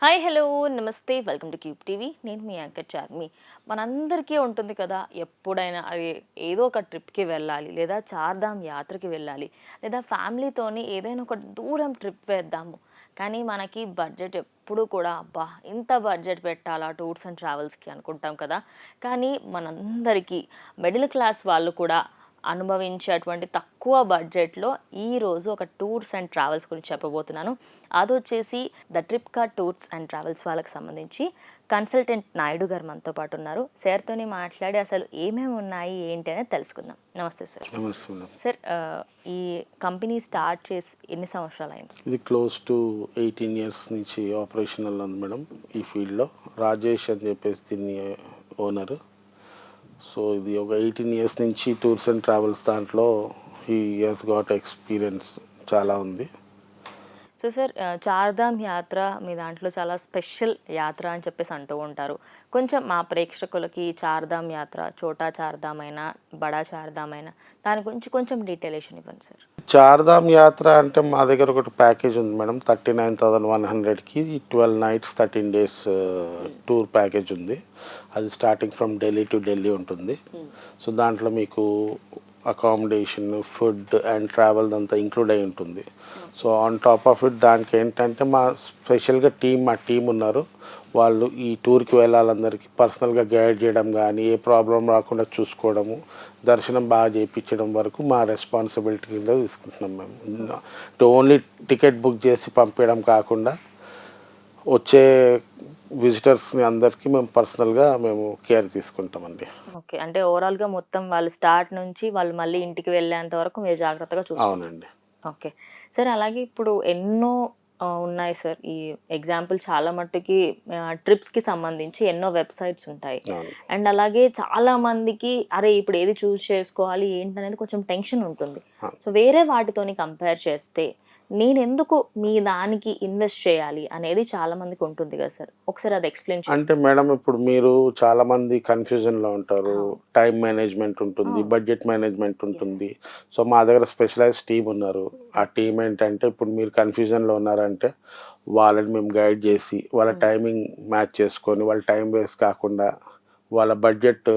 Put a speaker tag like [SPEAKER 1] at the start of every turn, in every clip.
[SPEAKER 1] Hi hello నమస్తే welcome to cube TV. నేను మీ anchor Charmi. మనందరికీ ఉంటుంది కదా, ఎప్పుడైనా అది ఏదో ఒక ట్రిప్కి వెళ్ళాలి, లేదా చార్ధామ్ యాత్రకి వెళ్ళాలి, లేదా ఫ్యామిలీతోని ఏదైనా ఒక దూరం ట్రిప్ వేద్దాము. కానీ మనకి బడ్జెట్ ఎప్పుడు కూడా అబ్బా ఇంత బడ్జెట్ పెట్టాలా టూర్స్ అండ్ ట్రావెల్స్కి అనుకుంటాం కదా. కానీ మనందరికీ మిడిల్ క్లాస్ వాళ్ళు కూడా అనుభవించేటువంటి తక్కువ బడ్జెట్లో ఈరోజు ఒక టూర్స్ అండ్ ట్రావెల్స్ గురించి చెప్పబోతున్నాను. అది వచ్చేసి the trip card tours and travels వాళ్ళకి సంబంధించి కన్సల్టెంట్ నాయుడు గారు మనతో పాటు ఉన్నారు. సార్తోని మాట్లాడి అసలు ఏమేమి ఉన్నాయి ఏంటి అనేది తెలుసుకుందాం. నమస్తే సార్. సార్, ఈ కంపెనీ స్టార్ట్ చేసి ఎన్ని సంవత్సరాలు అయింది?
[SPEAKER 2] ఇది క్లోజ్ టు 18 ఇయర్స్ నుంచి ఆపరేషనల్ ఉంది మేడం. ఈ ఫీల్డ్లో రాజేష్ అని చెప్పేసి దీన్ని ఓనర్. సో ఇది ఒక 18 ఇయర్స్ నుంచి టూర్స్ అండ్ ట్రావెల్స్ దాంట్లో హీ హస్ గాట్ ఎక్స్పీరియన్స్ చాలా ఉంది.
[SPEAKER 1] సో సార్, చార్ధామ్ యాత్ర మీ దాంట్లో చాలా స్పెషల్ యాత్ర అని చెప్పేసి అంటూ ఉంటారు. కొంచెం మా ప్రేక్షకులకి చార్ధామ్ యాత్ర చోటా చార్ధామ్ అయినా బడా చార్ధామ్ అయినా దాని గురించి కొంచెం డీటెయిలేషన్ ఇవ్వండి సార్.
[SPEAKER 2] చార్ధామ్ యాత్ర అంటే మా దగ్గర ఒకటి ప్యాకేజ్ ఉంది మేడం. 39,100కి 12 nights 13 days టూర్ ప్యాకేజ్ ఉంది. అది starting from Delhi to Delhi ఉంటుంది. సో దాంట్లో మీకు అకామిడేషన్, ఫుడ్ అండ్ ట్రావెల్ అంతా ఇంక్లూడ్ అయి ఉంటుంది. So on top of it దానికి ఏంటంటే మా స్పెషల్గా మా టీం ఉన్నారు. వాళ్ళు ఈ టూర్కి వెళ్ళాలందరికీ పర్సనల్గా గైడ్ చేయడం కానీ, ఏ ప్రాబ్లం రాకుండా చూసుకోవడము, దర్శనం బాగా చేయించడం వరకు మా రెస్పాన్సిబిలిటీ కింద తీసుకుంటున్నాం మేము. ఓన్లీ టికెట్ బుక్ చేసి పంపించడం కాకుండా వచ్చే విజిటర్స్ని అందరికీ మేము పర్సనల్గా కేర్ తీసుకుంటామండి.
[SPEAKER 1] ఓకే, అంటే ఓవరాల్గా మొత్తం వాళ్ళు స్టార్ట్ నుంచి వాళ్ళు మళ్ళీ ఇంటికి వెళ్ళేంత వరకు మీరు జాగ్రత్తగా చూసుకోవాలి.
[SPEAKER 2] అవునండి.
[SPEAKER 1] ఓకే సార్, అలాగే ఇప్పుడు ఎన్నో ఉన్నాయి సార్. ఈ ఎగ్జాంపుల్ చాలా మట్టుకి ట్రిప్స్కి సంబంధించి ఎన్నో వెబ్సైట్స్ ఉంటాయి. అండ్ అలాగే చాలా మందికి అరే ఇప్పుడు ఏది చూస్ చేసుకోవాలి ఏంటనేది కొంచెం టెన్షన్ ఉంటుంది. సో వేరే వాటితోని కంపేర్ చేస్తే నేను ఎందుకు మీ దానికి ఇన్వెస్ట్ చేయాలి అనేది చాలా మందికి ఉంటుంది కదా సార్. ఒకసారి అది ఎక్స్ప్లెయిన్ చేయండి.
[SPEAKER 2] అంటే మేడం ఇప్పుడు మీరు చాలా మంది కన్ఫ్యూజన్లో ఉంటారు. టైం మేనేజ్మెంట్ ఉంటుంది, బడ్జెట్ మేనేజ్మెంట్ ఉంటుంది. సో మా దగ్గర స్పెషలైజ్ టీం ఉన్నారు. ఆ టీం ఏంటంటే ఇప్పుడు మీరు కన్ఫ్యూజన్లో ఉన్నారంటే వాళ్ళని మేము గైడ్ చేసి వాళ్ళ టైమింగ్ మ్యాచ్ చేసుకొని వాళ్ళ టైం వేస్ట్ కాకుండా వాళ్ళ బడ్జెట్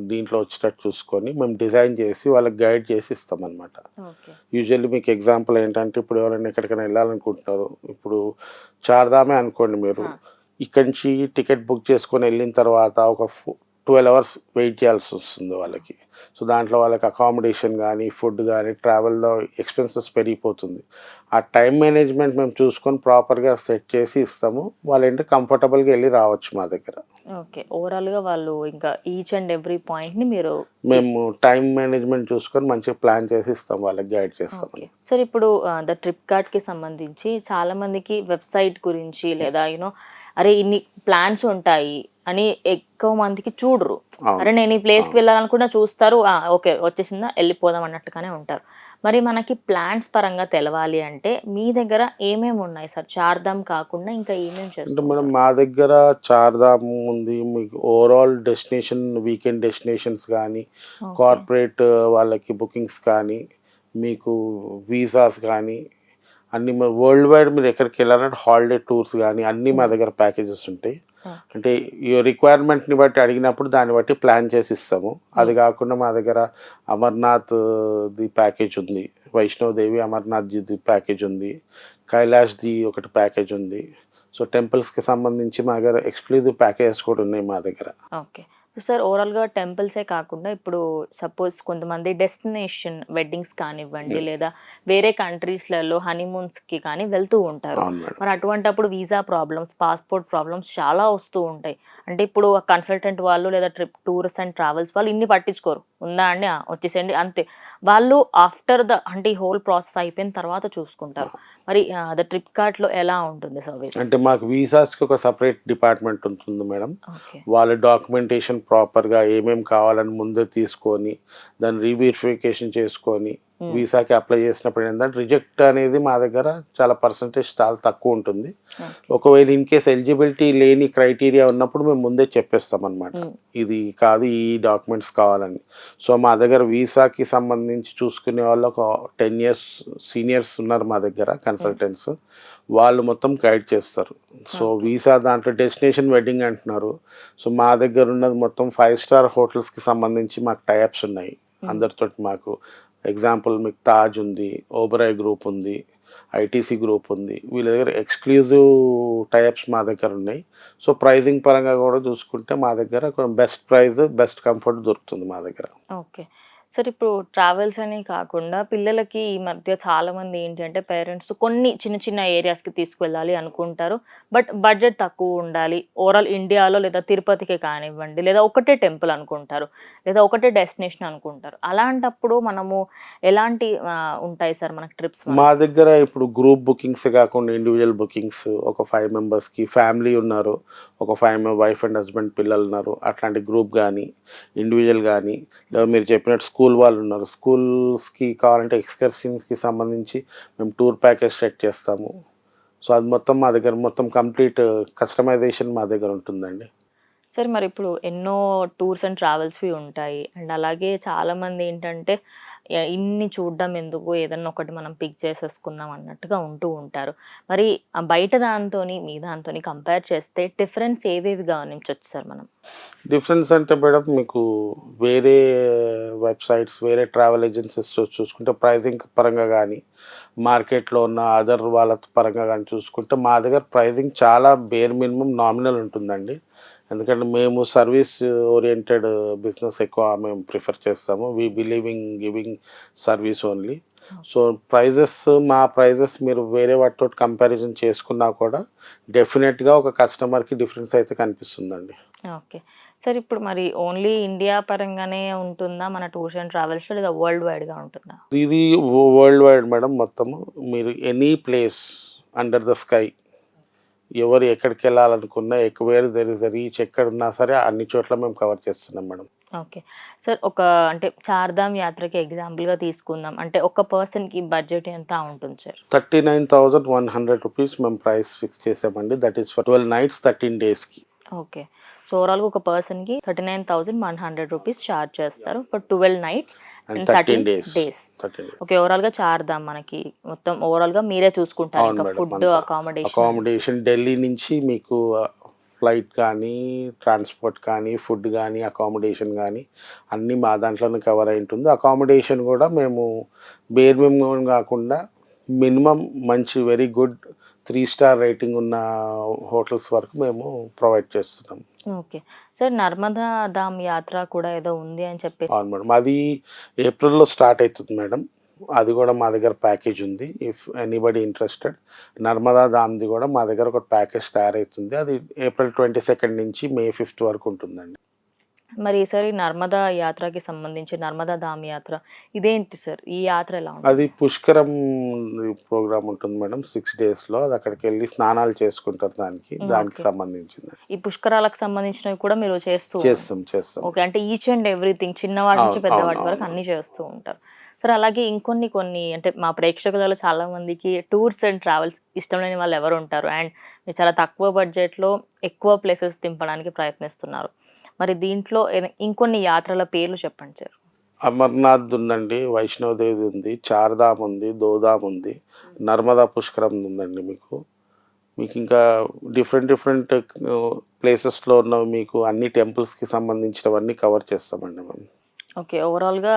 [SPEAKER 2] దీంట్లో వచ్చేటట్టు చూసుకొని మేము డిజైన్ చేసి వాళ్ళకి గైడ్ చేసి ఇస్తామన్నమాట. యూజువల్లీ మీకు ఎగ్జాంపుల్ ఏంటంటే ఇప్పుడు ఎవరైనా ఎక్కడికైనా వెళ్ళాలనుకుంటున్నారు. ఇప్పుడు చార్ధామే అనుకోండి, మీరు ఇక్కడి నుంచి టికెట్ బుక్ చేసుకొని వెళ్ళిన తర్వాత ఒక 12 hours వెయిట్ చేయాల్సి వస్తుంది వాళ్ళకి. సో దాంట్లో వాళ్ళకి అకామిడేషన్ కానీ, ఫుడ్ కానీ, ట్రావెల్లో ఎక్స్పెన్సెస్ పెరిగిపోతుంది. ఆ టైం మేనేజ్మెంట్ మేము చూసుకొని ప్రాపర్గా సెట్ చేసి ఇస్తాము. వాళ్ళు ఏంటంటే కంఫర్టబుల్గా వెళ్ళి రావచ్చు మా దగ్గర.
[SPEAKER 1] ఓకే, ఓవరాల్గా వాళ్ళు ఇంకా ఈచ్ అండ్ ఎవ్రీ పాయింట్ని
[SPEAKER 2] మేము టైం మేనేజ్మెంట్ చూసుకొని మంచిగా ప్లాన్ చేసి ఇస్తాం, వాళ్ళకి గైడ్ చేస్తాం.
[SPEAKER 1] సార్, ఇప్పుడు ద ట్రిప్ కార్డ్కి సంబంధించి చాలా మందికి వెబ్సైట్ గురించి లేదా అరే ఇన్ని ప్లాన్స్ ఉంటాయి అని ఎక్కువ మందికి చూడరు. అరే నేను ఈ ప్లేస్కి వెళ్ళాలనుకున్నా చూస్తారు, ఓకే వచ్చేసిందా వెళ్ళిపోదాం అన్నట్టుగానే ఉంటారు. మరి మనకి ప్లాన్స్ పరంగా తెలవాలి అంటే మీ దగ్గర ఏమేమి ఉన్నాయి సార్? చార్ధామ్ కాకుండా ఇంకా ఏమేమి చేస్తారు
[SPEAKER 2] మేడం? మా దగ్గర చార్ధామ్ ఉంది. మీకు ఓవరాల్ డెస్టినేషన్, వీకెండ్ డెస్టినేషన్స్ కానీ, కార్పొరేట్ వాళ్ళకి బుకింగ్స్ కానీ, మీకు వీసాస్ కానీ అన్ని వరల్డ్ వైడ్ మీరు ఎక్కడికి వెళ్ళాలంటే హాలిడే టూర్స్ కానీ అన్నీ మా దగ్గర ప్యాకేజెస్ ఉంటాయి. అంటే ఈ రిక్వైర్మెంట్ని బట్టి అడిగినప్పుడు దాన్ని బట్టి ప్లాన్ చేసి ఇస్తాము. అది కాకుండా మా దగ్గర అమర్నాథ్ ది ప్యాకేజ్ ఉంది, వైష్ణోదేవి అమర్నాథ్ ది ప్యాకేజ్ ఉంది, కైలాష్ది ఒకటి ప్యాకేజ్ ఉంది. సో టెంపుల్స్కి సంబంధించి మా దగ్గర ఎక్స్క్లూజివ్ ప్యాకేజెస్ కూడా ఉన్నాయి మా దగ్గర.
[SPEAKER 1] ఓకే సార్, ఓవరాల్గా టెంపుల్సే కాకుండా ఇప్పుడు సపోజ్ కొంతమంది డెస్టినేషన్ వెడ్డింగ్స్ కానివ్వండి లేదా వేరే కంట్రీస్లలో హనీమూన్స్కి కానీ వెళ్తూ ఉంటారు. మరి అటువంటప్పుడు వీసా ప్రాబ్లమ్స్, పాస్పోర్ట్ ప్రాబ్లమ్స్ చాలా వస్తూ ఉంటాయి. అంటే ఇప్పుడు కన్సల్టెంట్ వాళ్ళు లేదా టూర్స్ అండ్ ట్రావెల్స్ వాళ్ళు ఇన్ని పట్టించుకోరు, ఉందా అండి వచ్చేసేయండి అంతే. వాళ్ళు ఆఫ్టర్ అంటే ఈ హోల్ ప్రాసెస్ అయిపోయిన తర్వాత చూసుకుంటారు. మరి ద ట్రిప్ కార్ట్లో ఎలా ఉంటుంది సర్వీస్?
[SPEAKER 2] అంటే మాకు వీసాస్కి ఒక సపరేట్ డిపార్ట్మెంట్ ఉంటుంది మేడం. వాళ్ళ డాక్యుమెంటేషన్ ప్రాపర్గా ఏమేమి కావాలని ముందే తీసుకొని దాన్ని రీవెరిఫికేషన్ చేసుకొని వీసాకి అప్లై చేసినప్పుడు ఏంటంటే రిజెక్ట్ అనేది మా దగ్గర చాలా పర్సంటేజ్ చాలా తక్కువ ఉంటుంది. ఒకవేళ ఇన్ కేస్ ఎలిజిబిలిటీ లేని క్రైటీరియా ఉన్నప్పుడు మేము ముందే చెప్పేస్తాం అనమాట, ఇది కాదు ఈ డాక్యుమెంట్స్ కావాలని. సో మా దగ్గర వీసాకి సంబంధించి చూసుకునే వాళ్ళు ఒక 10 years సీనియర్స్ ఉన్నారు మా దగ్గర కన్సల్టెంట్స్. వాళ్ళు మొత్తం గైడ్ చేస్తారు. So
[SPEAKER 1] okay.
[SPEAKER 2] వీసా దాంట్లో డెస్టినేషన్ వెడ్డింగ్ అంటున్నారు. సో మా దగ్గర ఉన్నది మొత్తం 5 స్టార్ హోటల్స్‌కి సంబంధించి మాకు టై అప్స్ ఉన్నాయి. అందరితోటి మాకు ఎగ్జాంపుల్ మీకు తాజ్ ఉంది, ఓబెరాయ్ గ్రూప్ ఉంది, ఐటీసీ గ్రూప్ ఉంది. వీళ్ళ దగ్గర ఎక్స్‌క్లూజివ్ టై అప్స్ మా దగ్గర ఉన్నాయి. సో ప్రైజింగ్ పరంగా కూడా చూసుకుంటే మా దగ్గర బెస్ట్ ప్రైస్, బెస్ట్ కంఫర్ట్ దొరుకుతుంది మా దగ్గర.
[SPEAKER 1] ఓకే. సార్ ఇప్పుడు ట్రావెల్స్ అనే కాకుండా పిల్లలకి ఈ మధ్య చాలామంది ఏంటంటే పేరెంట్స్ కొన్ని చిన్న చిన్న ఏరియాస్‌కి తీసుకువెళ్ళాలి అనుకుంటారు. బట్ బడ్జెట్ తక్కువ ఉండాలి. ఓవరాల్ ఇండియాలో లేదా తిరుపతికే కానివ్వండి, లేదా ఒకటే టెంపుల్ అనుకుంటారు. లేదా ఒకటే డెస్టినేషన్ అనుకుంటారు. అలాంటప్పుడు మనము ఎలాంటి ఉంటాయి సార్ మనకు ట్రిప్స్
[SPEAKER 2] మా
[SPEAKER 1] మనకి?
[SPEAKER 2] దగ్గర ఇప్పుడు గ్రూప్ బుకింగ్స్ కాకుండా ఇండివిడ్యువల్ బుకింగ్స్ ఒక 5 మెంబర్స్‌కి ఫ్యామిలీ ఉన్నారు. ఒక 5 వైఫ్ అండ్ హస్బెండ్ పిల్లలున్నారు. అట్లాంటి గ్రూప్ గానీ, ఇండివిడ్యువల్ గానీ, లేదా మీరు చెప్పినట్టు స్కూల్ వాళ్ళున్నారు. స్కూల్స్‌కి కావాలంటే ఎక్స్‌కర్షన్స్‌కి సంబంధించి మేము టూర్ ప్యాకేజ్ సెట్ చేస్తాము. సో, అది మొత్తం మా దగ్గర మొత్తం కంప్లీట్ కస్టమైజేషన్ మా దగ్గర ఉంటుందండి.
[SPEAKER 1] సరే మరిప్పుడు ఎన్నో టూర్స్ అండ్ ట్రావెల్స్‌వి ఉంటాయి. అండ్ అలాగే చాలామంది ఏంటంటే ఇన్ని చూడడం ఎందుకు ఏదన్నా ఒకటి మనం పిక్ చేసేసుకుందాం అన్నట్టుగా ఉంటూ ఉంటారు. మరి బయట దాంతోని, మీ దాంతోని కంపేర్ చేస్తే డిఫరెన్స్ ఏవేవి గమనించొచ్చు సార్ మనం?
[SPEAKER 2] డిఫరెన్స్ అంటే మేడం మీకు వేరే వెబ్‌సైట్స్, వేరే ట్రావెల్ ఏజెన్సీస్‌తో చూసుకుంటే ప్రైజింగ్ పరంగా గానీ, మార్కెట్‌లో ఉన్న అదర్ వాళ్ళ పరంగా గానీ చూసుకుంటే మా దగ్గర ప్రైజింగ్ చాలా బేర్ మినిమమ్ నామినల్ ఉంటుందండి. ఎందుకంటే మేము సర్వీస్ ఓరియెంటెడ్ బిజినెస్ ఎక్కువ మేము ప్రిఫర్ చేస్తాము. We believe in giving service only. So, మా ప్రైజెస్ మీరు వేరే వాటితోటి కంపారిజన్ చేసుకున్నా కూడా డెఫినిట్‌గా ఒక కస్టమర్‌కి డిఫరెన్స్ అయితే కనిపిస్తుందండి.
[SPEAKER 1] ఓకే. సార్ ఇప్పుడు మరి ఓన్లీ ఇండియా పరంగానే ఉంటుందా మన టూర్స్ అండ్ ట్రావెల్స్‌లో లేదా వరల్డ్ వైడ్‌గా ఉంటుందా?
[SPEAKER 2] ఇది వరల్డ్ వైడ్ మేడం మొత్తము. మీరు any place under the sky ఎవరు ఎక్కడికెళ్ళాలనుకున్నా where there is a reach ఎక్కడున్నా సరే అన్ని చోట్ల మేము కవర్ చేస్తున్నాం మేడం.
[SPEAKER 1] ఓకే. సార్ ఒక అంటే చార్ధామ్ యాత్రకి ఎగ్జాంపుల్‌గా తీసుకుందాం. అంటే ఒక పర్సన్‌కి బడ్జెట్ ఎంత ఉంటుంది సార్?
[SPEAKER 2] 39,100 రూపీస్ మేము ప్రైస్ ఫిక్స్ చేసామండి. దట్ ఈస్ ఫర్ 12 నైట్స్ 13 డేస్‌కి.
[SPEAKER 1] ఓకే. సో, ఓవరాల్‌గా ఒక పర్సన్‌కి 39,100 రూపీస్ చార్జ్ చేస్తారు. For 12 nights
[SPEAKER 2] and
[SPEAKER 1] and
[SPEAKER 2] 13
[SPEAKER 1] 13
[SPEAKER 2] days.
[SPEAKER 1] Days.
[SPEAKER 2] 13 days.
[SPEAKER 1] Okay. ఓవరాల్‌గా చార్ధామ్ మనకి మొత్తం ఓవరాల్‌గా మీరే చూసుకుంటారు.
[SPEAKER 2] అవును
[SPEAKER 1] ఇంకా
[SPEAKER 2] మేడం.
[SPEAKER 1] ఫుడ్,
[SPEAKER 2] అంతా.
[SPEAKER 1] అకామిడేషన్ అంతా.
[SPEAKER 2] అకామిడేషన్ ఢిల్లీ నుంచి మీకు ఫ్లైట్ కానీ, ట్రాన్స్‌పోర్ట్ కానీ, ఫుడ్ గానీ, అకామిడేషన్ గానీ అన్నీ మా దాంట్లోనే కవర్ అయి ఉంటుంది. అకామిడేషన్ గూడా మేము బేర్ మినిమమ్ గాకుండా మినిమమ్ మంచి వెరీ గుడ్ 3 స్టార్ రేటింగ్ ఉన్న హోటల్స్ వరకు మేము ప్రొవైడ్ చేస్తున్నాం.
[SPEAKER 1] ఓకే. సార్ నర్మదా ధామ్ యాత్ర కూడా ఏదో ఉంది అని చెప్పేసి
[SPEAKER 2] అవును మేడం. అది ఏప్రిల్‌లో స్టార్ట్ అయితుంది మేడం. అది గూడా మా దగ్గర ప్యాకేజ్ ఉంది. ఇఫ్ ఎనీబడీ ఇంట్రెస్టెడ్ నర్మదా ధామ్‌ది గూడా మా దగ్గర ఒక ప్యాకేజ్ తయారైతుంది. అది ఏప్రిల్ 22 నుంచి మే 5 వరకు ఉంటుందండి.
[SPEAKER 1] మరి ఈసారి నర్మదా యాత్రకి సంబంధించి నర్మదా ధామ్ యాత్ర ఇదేంటి సార్? ఈ యాత్ర ఎలా
[SPEAKER 2] అది
[SPEAKER 1] ఉంటుంది?
[SPEAKER 2] పుష్కరం ప్రోగ్రామ్ ఉంటుంది మేడం. 6 డేస్‌లో అది అక్కడికెళ్ళి స్నానాలు చేసుకుంటారు దానికి
[SPEAKER 1] ఓకే.
[SPEAKER 2] సంబంధించింది.
[SPEAKER 1] ఈ పుష్కరాలకు సంబంధించినవి కూడా మీరు చేస్తూ
[SPEAKER 2] చేస్తాం.
[SPEAKER 1] ఓకే. అంటే ఈచ్ అండ్ ఎవ్రీథింగ్ చిన్నవాటి నుంచి పెద్దవాటి వరకు
[SPEAKER 2] అవును.
[SPEAKER 1] అన్నీ చేస్తూ ఉంటారు. సరే అలాగే ఇంకొన్ని అంటే మా ప్రేక్షకులలో చాలా మందికి టూర్స్ అండ్ ట్రావెల్స్ ఇష్టం లేని వాళ్ళు ఎవరు ఉంటారు? అండ్ మీరు చాలా తక్కువ బడ్జెట్‌లో ఎక్కువ ప్లేసెస్ తింపడానికి ప్రయత్నిస్తున్నారు. మరి దీంట్లో ఇంకొన్ని యాత్రల పేర్లు చెప్పండి సార్?
[SPEAKER 2] అమర్నాథ్ ఉందండి. వైష్ణోదేవి ఉంది. చార్ధామ్ ఉంది. దోధామ్ ఉంది. నర్మదా పుష్కరం ఉందండి మీకు. మీకింకా డిఫరెంట్ ప్లేసెస్‌లో ఉన్నవి మీకు అన్ని టెంపుల్స్‌కి సంబంధించినవన్నీ కవర్ చేస్తామండి మేము.
[SPEAKER 1] ఓకే. ఓవరాల్‌గా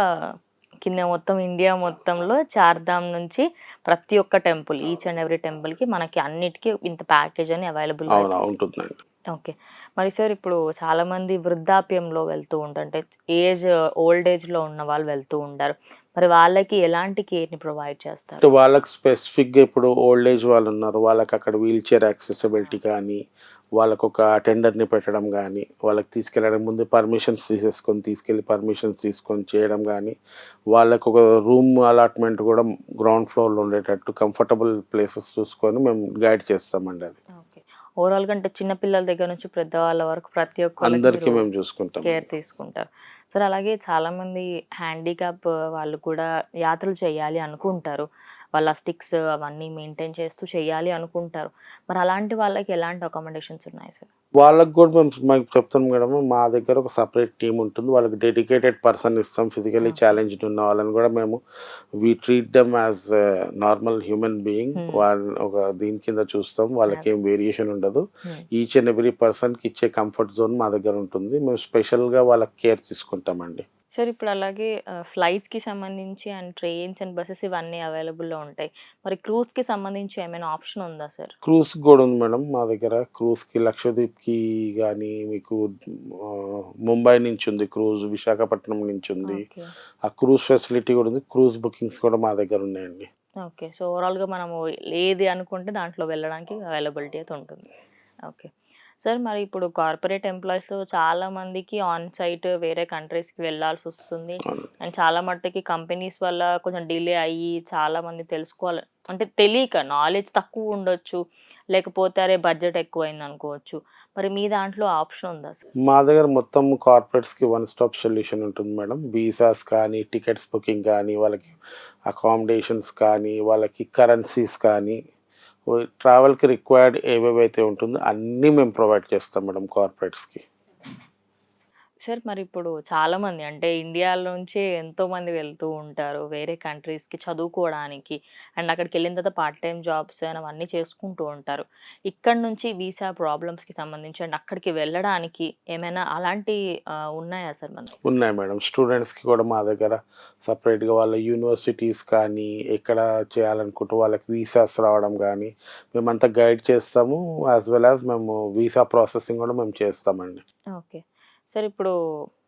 [SPEAKER 1] కింద మొత్తం ఇండియా మొత్తంలో చార్ధామ్ నుంచి ప్రతి ఒక్క టెంపుల్ ఈచ్ అండ్ ఎవ్రీ టెంపుల్‌కి మనకి అన్నిటికి ఇంత ప్యాకేజ్ అని అవైలబుల్‌లో
[SPEAKER 2] అవును.
[SPEAKER 1] అయితే ఉంది.
[SPEAKER 2] ఉంటుందండి.
[SPEAKER 1] ఓకే. మరి సార్ ఇప్పుడు చాలామంది వృద్ధాప్యంలో వెళ్తూ ఉంటారు. అంటే ఏజ్ ఓల్డ్ ఏజ్‌లో ఉన్న వాళ్ళు వెళ్తూ ఉంటారు. మరి వాళ్ళకి ఎలాంటి కేర్‌ని ప్రొవైడ్ చేస్తారు?
[SPEAKER 2] అంటే వాళ్ళకి స్పెసిఫిక్‌గా ఇప్పుడు ఓల్డ్ ఏజ్ వాళ్ళున్నారు. వాళ్ళకక్కడ వీల్ చైర్ యాక్సెసిబిలిటీ కానీ, వాళ్ళకొక అటెండర్‌ని పెట్టడం గానీ, వాళ్ళకి తీసుకెళ్ళడానికి ముందు పర్మిషన్స్ తీసుకొని చేయడం గానీ, వాళ్ళకొక రూమ్ అలాట్‌మెంట్ గూడా గ్రౌండ్ ఫ్లోర్‌లో ఉండేటట్టు కంఫర్టబుల్ ప్లేసెస్ చూసుకొని మేము గైడ్ చేస్తామండి అది.
[SPEAKER 1] ఓకే. ఓవరాల్‌గా అంటే చిన్న పిల్లల దగ్గర నుంచి పెద్దవాళ్ళ వరకు ప్రతి ఒక్కళ్ళకి
[SPEAKER 2] అందరికీ
[SPEAKER 1] మీరు
[SPEAKER 2] మేము చూసుకుంటామండి.
[SPEAKER 1] కేర్ తీసుకుంటారు. సరే అలాగే చాలామంది హ్యాండిక్యాప్ వాళ్ళు కూడా యాత్రలు చేయాలి అనుకుంటారు. వాళ్ళ స్టిక్స్ అవన్నీ మెయింటైన్ చేస్తూ చేయాలి అనుకుంటారు. మరి అలాంటి వాళ్ళకి ఎలాంటి అకామిడేషన్స్ ఉన్నాయి సార్?
[SPEAKER 2] వాళ్ళకి కూడా మేము చెప్తాం మేడం, మా దగ్గర ఒక సెపరేట్ టీమ్ ఉంటుంది. వాళ్ళకి డెడికేటెడ్ పర్సన్ ఇస్తాం. Physically
[SPEAKER 1] okay.
[SPEAKER 2] ఛాలెంజ్డ్ ఉన్న వాళ్ళని కూడా మేము treat them as normal human being. వాళ్ళని ఒక దీని కింద చూస్తాం. వాళ్ళకి ఏం వేరియేషన్ ఉండదు. ఈచ్ అండ్ ఎవ్రీ పర్సన్కి ఇచ్చే కంఫర్ట్ జోన్ మా దగ్గర ఉంటుంది. మేము స్పెషల్గా వాళ్ళకి కేర్ తీసుకుంటామండి.
[SPEAKER 1] సార్ ఇప్పుడు అలాగే ఫ్లైట్స్‌కి సంబంధించి అండ్ ట్రైన్స్ అండ్ బసెస్ ఇవన్నీ అవైలబుల్‌లో ఉంటాయి. మరి క్రూజ్‌కి సంబంధించి ఏమైనా ఆప్షన్ ఉందా సార్?
[SPEAKER 2] క్రూజ్‌కి కూడా ఉంది మేడం మా దగ్గర. క్రూజ్‌కి లక్షద్వీప్‌కి గానీ మీకు ముంబై నుంచి ఉంది క్రూజ్, విశాఖపట్నం నుంచి ఉంది.
[SPEAKER 1] ఓకే.
[SPEAKER 2] ఆ క్రూజ్ ఫెసిలిటీ కూడా ఉంది. క్రూజ్ బుకింగ్స్ కూడా మా దగ్గర ఉన్నాయండి.
[SPEAKER 1] ఓకే. సో, ఓవరాల్‌గా మనము ఏది అనుకుంటే దాంట్లో వెళ్ళడానికి అవైలబిలిటీ అయితే ఉంటుంది. ఓకే. సార్ మరి ఇప్పుడు కార్పొరేట్ ఎంప్లాయీస్‌లో చాలా మందికి ఆన్ సైట్ వేరే కంట్రీస్‌కి వెళ్ళాల్సొస్తుంది.
[SPEAKER 2] అవును.
[SPEAKER 1] అండ్ చాలా మట్టుకి కంపెనీస్ వల్ల కొంచెం డిలే అయ్యి చాలామంది తెలుసుకోవాలి అంటే తెలియక నాలెడ్జ్ తక్కువ ఉండొచ్చు. లేకపోతే అరే బడ్జెట్ ఎక్కువైంది అనుకోవచ్చు. మరి మీ దాంట్లో ఆప్షన్ ఉందా సార్?
[SPEAKER 2] మా దగ్గర మొత్తం కార్పొరేట్స్‌కి వన్ స్టాప్ సొల్యూషన్ ఉంటుంది మేడం. వీసాస్ కానీ, టికెట్స్ బుకింగ్ కానీ, వాళ్ళకి అకామిడేషన్స్ కానీ, వాళ్ళకి కరెన్సీస్ కానీ, ట్రావెల్‌కి రిక్వైర్డ్ ఏవేవైతే ఉంటుందో అన్నీ మేము ప్రొవైడ్ చేస్తాం మేడం కార్పొరేట్స్‌కి.
[SPEAKER 1] సార్ మరి ఇప్పుడు చాలామంది అంటే ఇండియాలో నుంచే ఎంతోమంది వెళ్తూ ఉంటారు వేరే కంట్రీస్‌కి చదువుకోవడానికి. అండ్ అక్కడికెళ్ళిన తర్వాత పార్ట్ టైమ్ జాబ్స్ అని అవన్నీ చేసుకుంటూ ఉంటారు. ఇక్కడి నుంచి వీసా ప్రాబ్లమ్స్‌కి సంబంధించి అండ్ అక్కడికి వెళ్ళడానికి ఏమైనా అలాంటి ఉన్నాయా సార్ మనకి?
[SPEAKER 2] ఉన్నాయి మేడం. స్టూడెంట్స్‌కి కూడా మా దగ్గర సెపరేట్‌గా వాళ్ళ యూనివర్సిటీస్ కానీ, ఎక్కడ చేయాలనుకుంటే వాళ్ళకి వీసాస్ రావడం గానీ, మేమంతా గైడ్ చేస్తాము. యాస్ వెల్ యాస్ మేము వీసా ప్రాసెసింగ్ కూడా మేము చేస్తామండి.
[SPEAKER 1] ఓకే. సార్ ఇప్పుడు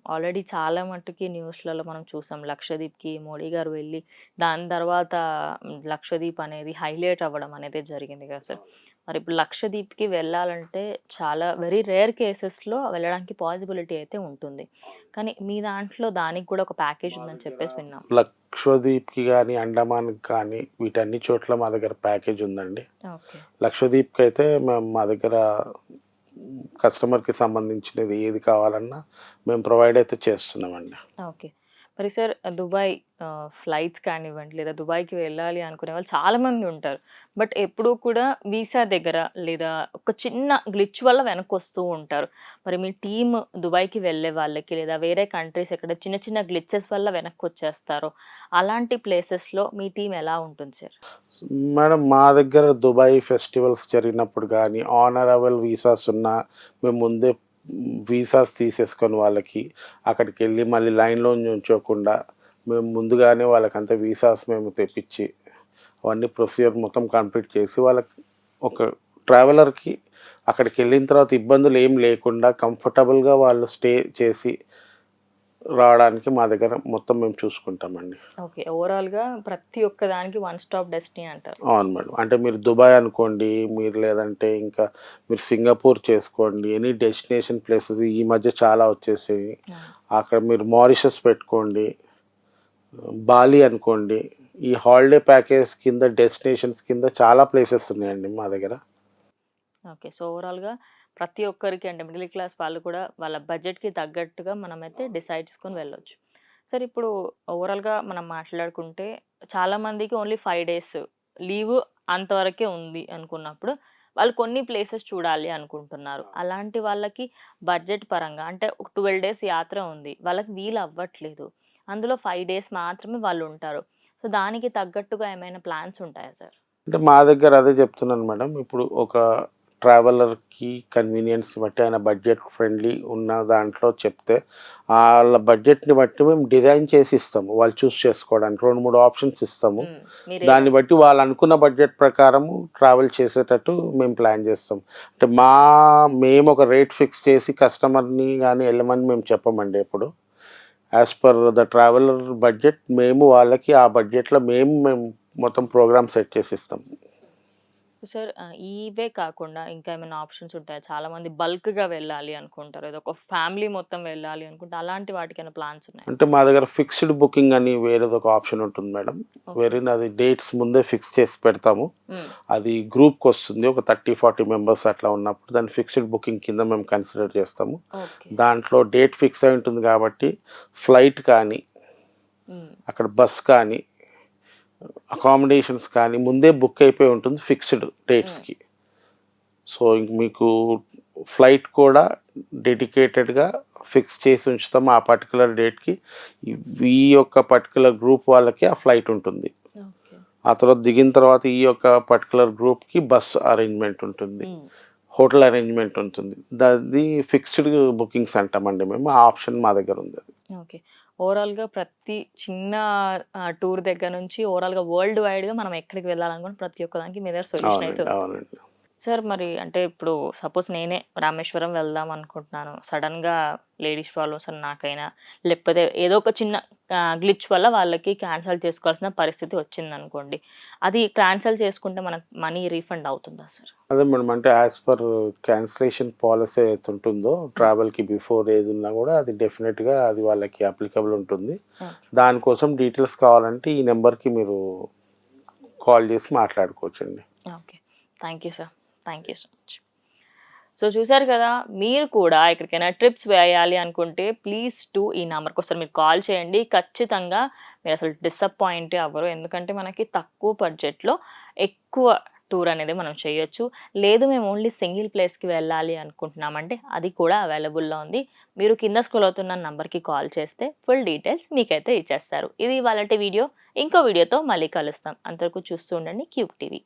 [SPEAKER 1] ఆల్రెడీ చాలా మట్టుకి న్యూస్‌లలో మనం చూసాం. లక్షద్వీప్‌కి మోడీ గారు వెళ్ళి దాని తర్వాత లక్షద్వీప్ అనేది హైలైట్ అవ్వడం అనేది జరిగింది కదా సార్. మరి ఇప్పుడు లక్షద్వీప్‌కి వెళ్ళాలంటే చాలా వెరీ రేర్ కేసెస్‌లో వెళ్ళడానికి పాసిబిలిటీ అయితే ఉంటుంది. కానీ మీ దాంట్లో దానికి కూడా ఒక ప్యాకేజ్ ఉందని చెప్పేసి విన్నాం.
[SPEAKER 2] లక్షద్వీప్‌కి గానీ, అండమాన్‌కి కానీ వీటన్ని చోట్ల మా దగ్గర ప్యాకేజ్ ఉందండి.
[SPEAKER 1] ఓకే.
[SPEAKER 2] లక్షద్వీప్‌కైతే మేము మా దగ్గర కస్టమర్‌కి సంబంధించినది ఏది కావాలన్నా మేము ప్రొవైడ్ అయితే చేస్తున్నామండి.
[SPEAKER 1] ఓకే. మరి సార్ దుబాయ్ ఫ్లైట్స్ కానివ్వండి, లేదా దుబాయ్‌కి వెళ్ళాలి అనుకునే వాళ్ళు చాలామంది ఉంటారు. బట్ ఎప్పుడూ కూడా వీసా దగ్గర లేదా ఒక చిన్న గ్లిచ్ వల్ల వెనక్కొస్తూ ఉంటారు. మరి మీ టీమ్ దుబాయ్‌కి వెళ్ళే వాళ్ళకి లేదా వేరే కంట్రీస్ ఎక్కడ చిన్న చిన్న గ్లిచెస్ వల్ల వెనక్కొచ్చేస్తారో, అలాంటి ప్లేసెస్‌లో మీ టీమ్ ఎలా ఉంటుంది సార్?
[SPEAKER 2] మేడం మా దగ్గర దుబాయ్ ఫెస్టివల్స్ జరిగినప్పుడు గానీ, ఆనరబుల్ వీసాస్ ఉన్నా మేము ముందే వీసాస్ తీసేసుకొని వాళ్ళకి అక్కడికెళ్ళి మళ్ళీ లైన్‌లో నుంచోకుండా మేము ముందుగానే వాళ్ళకంతా వీసాస్ మేము తెప్పిచ్చి, అవన్నీ ప్రొసీజర్ మొత్తం కంప్లీట్ చేసి వాళ్ళకి ఒక ట్రావెలర్‌కి అక్కడికెళ్ళిన తర్వాత ఇబ్బందులేం లేకుండా కంఫర్టబుల్‌గా వాళ్ళు స్టే చేసి రావడానికి మా దగ్గర మొత్తం మేము చూసుకుంటామండి.
[SPEAKER 1] ఓకే. ఓవరాల్‌గా ప్రతి ఒక్క దానికి వన్ స్టాప్ డెస్టినీ అంటారు.
[SPEAKER 2] అవును మేడం. అంటే మీరు దుబాయ్ అనుకోండి, మీరు లేదంటే ఇంకా మీరు సింగపూర్ చేసుకోండి, ఎనీ డెస్టినేషన్ ప్లేసెస్ ఈ మధ్య చాలా వచ్చేసాయి.
[SPEAKER 1] అవును.
[SPEAKER 2] అక్కడ మీరు మారిషస్ పెట్టుకోండి, బాలి అనుకోండి. ఈ హాలిడే ప్యాకేజ్ కింద డెస్టినేషన్స్ కింద చాలా ప్లేసెస్ ఉన్నాయండి మా దగ్గర.
[SPEAKER 1] ఓకే. సో, ఓవరాల్‌గా ప్రతి ఒక్కరికి అంటే మిడిల్ క్లాస్ వాళ్ళు కూడా వాళ్ళ బడ్జెట్‌కి తగ్గట్టుగా మనమైతే డిసైడ్ చేసుకొని వెళ్ళొచ్చు. సరే ఇప్పుడు ఓవరాల్‌గా మనం మాట్లాడుకుంటే చాలామందికి ఓన్లీ 5 డేస్ లీవ్ అంతవరకే ఉంది అనుకున్నప్పుడు వాళ్ళు కొన్ని ప్లేసెస్ చూడాలి అనుకుంటున్నారు. అలాంటి వాళ్ళకి బడ్జెట్ పరంగా అంటే ఒక 12 డేస్ యాత్ర ఉంది. వాళ్ళకి వీలవ్వట్లేదు. అందులో 5 డేస్ మాత్రమే వాళ్ళుంటారు. సో, దానికి తగ్గట్టుగా ఏమైనా ప్లాన్స్ ఉంటాయా సార్?
[SPEAKER 2] అంటే మా దగ్గర అదే చెప్తున్నాను మేడం. ఇప్పుడు ఒక ట్రావెలర్‌కి కన్వీనియన్స్ బట్టి ఆయన బడ్జెట్ ఫ్రెండ్లీ ఉన్న దాంట్లో చెప్తే, ఆళ్ళ బడ్జెట్‌ని బట్టి మేము డిజైన్ చేసి ఇస్తాము. వాళ్ళు చూస్ చేసుకోవడానికి 2, 3 ఆప్షన్స్ ఇస్తాము.
[SPEAKER 1] హ్మ్. మీరే
[SPEAKER 2] దాన్ని బట్టి వాళ్ళు అనుకున్న బడ్జెట్ ప్రకారము ట్రావెల్ చేసేటట్టు మేము ప్లాన్ చేస్తాం. అంటే మేము ఒక రేట్ ఫిక్స్ చేసి కస్టమర్‌ని గాని ఎళ్ళమని మేము చెప్పమండి ఎప్పుడు. As per the traveller budget మేము వాళ్ళకి ఆ బడ్జెట్‌లో మేము మొత్తం ప్రోగ్రామ్ సెట్ చేసి ఇస్తాం.
[SPEAKER 1] సార్ ఇవే కాకుండా ఇంకా ఏమైనా ఆప్షన్స్ ఉంటాయా? చాలామంది బల్క్‌గా వెళ్ళాలి అనుకుంటారు. ఏదో ఒక ఫ్యామిలీ మొత్తం వెళ్ళాలి అనుకుంటే అలాంటి వాటికేమైనా ప్లాన్స్ ఉన్నాయా?
[SPEAKER 2] అంటే మా దగ్గర ఫిక్స్డ్ బుకింగ్ అని వేరేదొక ఆప్షన్ ఉంటుంది మేడం.
[SPEAKER 1] ఓకే.
[SPEAKER 2] వేరేది అది డేట్స్ ముందే ఫిక్స్ చేసి పెడతాము.
[SPEAKER 1] హ్మ్.
[SPEAKER 2] అది గ్రూప్‌కొస్తుంది. ఒక 30, 40 మెంబర్స్ అట్లా ఉన్నప్పుడు దాన్ని ఫిక్స్డ్ బుకింగ్ కింద మేము కన్సిడర్ చేస్తాము.
[SPEAKER 1] ఓకే.
[SPEAKER 2] దాంట్లో డేట్ ఫిక్స్ అయి ఉంటుంది కాబట్టి ఫ్లైట్ కానీ,
[SPEAKER 1] హ్మ్.
[SPEAKER 2] అక్కడ బస్ కానీ అకామిడేషన్స్ కానీ ముందే బుక్ అయిపోయి ఉంటుంది ఫిక్స్డ్ డేట్స్‌కి. సో, ఇంక మీకు ఫ్లైట్ కూడా డెడికేటెడ్‌గా ఫిక్స్ చేసి ఉంచుతాం ఆ పర్టిక్యులర్ డేట్‌కి. ఈ యొక్క పర్టిక్యులర్ గ్రూప్ వాళ్ళకి ఆ ఫ్లైట్ ఉంటుంది.
[SPEAKER 1] ఓకే.
[SPEAKER 2] ఆ తర్వాత దిగిన తర్వాత ఈ యొక్క పర్టిక్యులర్ గ్రూప్‌కి బస్ అరేంజ్‌మెంట్ ఉంటుంది. హోటల్ అరేంజ్‌మెంట్ ఉంటుంది. అది ఫిక్స్డ్ బుకింగ్స్ అంటామండి మేము. ఆ ఆప్షన్ మా దగ్గర ఉంది.
[SPEAKER 1] ఓకే. ఓవరాల్‌గా ప్రతి చిన్న టూర్ దగ్గర నుంచి ఓవరాల్‌గా వరల్డ్ వైడ్‌గా మనం ఎక్కడికి వెళ్ళాలనుకున్న ప్రతి ఒక్క దానికి మీ దగ్గర సొల్యూషన్ అయితే
[SPEAKER 2] అవునండి.
[SPEAKER 1] ఉంది.
[SPEAKER 2] అవునండి.
[SPEAKER 1] సార్ మరి అంటే ఇప్పుడు సపోజ్ నేనే రామేశ్వరం వెళ్దాం అనుకుంటున్నాను. సడెన్‌గా లేడీస్ ప్రాబ్లమ్స్ అని నాకైనా, లేకపోతే ఏదో ఒక చిన్న గ్లిచ్ వల్ల వాళ్ళకి క్యాన్సల్ చేసుకోవాల్సిన పరిస్థితి వచ్చిందనుకోండి. అది క్యాన్సల్ చేసుకుంటే మనకు మనీ రీఫండ్ అవుతుందా సార్?
[SPEAKER 2] అదే మేడం. అంటే యాస్ పర్ క్యాన్సలేషన్ పాలిసీ ఏదైతే ఉంటుందో ట్రావెల్‌కి బిఫోర్ ఏదున్నా గూడా అది డెఫినిట్‌గా అది వాళ్ళకి అప్లికబుల్ ఉంటుంది.
[SPEAKER 1] ఓకే.
[SPEAKER 2] దానికోసం డీటెయిల్స్ కావాలంటే ఈ నంబర్‌కి మీరు కాల్ చేసి మాట్లాడుకోవచ్చండి.
[SPEAKER 1] Okay. Thank you sir. Thank you so much. So చూసారు కదా! మీరు కూడా ఎక్కడికైనా ట్రిప్స్ వేయాలి అనుకుంటే ప్లీజ్ డు ఈ నంబర్‌కి ఒకసారి మీరు కాల్ చేయండి. ఖచ్చితంగా మీరసలు డిసప్పాయింటే అవ్వరు. ఎందుకంటే మనకి తక్కువ బడ్జెట్‌లో ఎక్కువ టూర్ అనేది మనం చేయొచ్చు. లేదు మేము ఓన్లీ సింగిల్ ప్లేస్‌కి వెళ్ళాలి అనుకుంటున్నామంటే అది కూడా అవైలబుల్‌లో ఉంది. మీరు కింద స్క్రోల్ అవుతున్న నంబర్‌కి కాల్ చేస్తే ఫుల్ డీటెయిల్స్ మీకైతే ఇచ్చేస్తారు. ఇది ఇవాళటి వీడియో. ఇంకో వీడియోతో మళ్ళీ కలుస్తాం. అంతవరకు చూస్తూ ఉండండి క్యూబ్ టీవీ.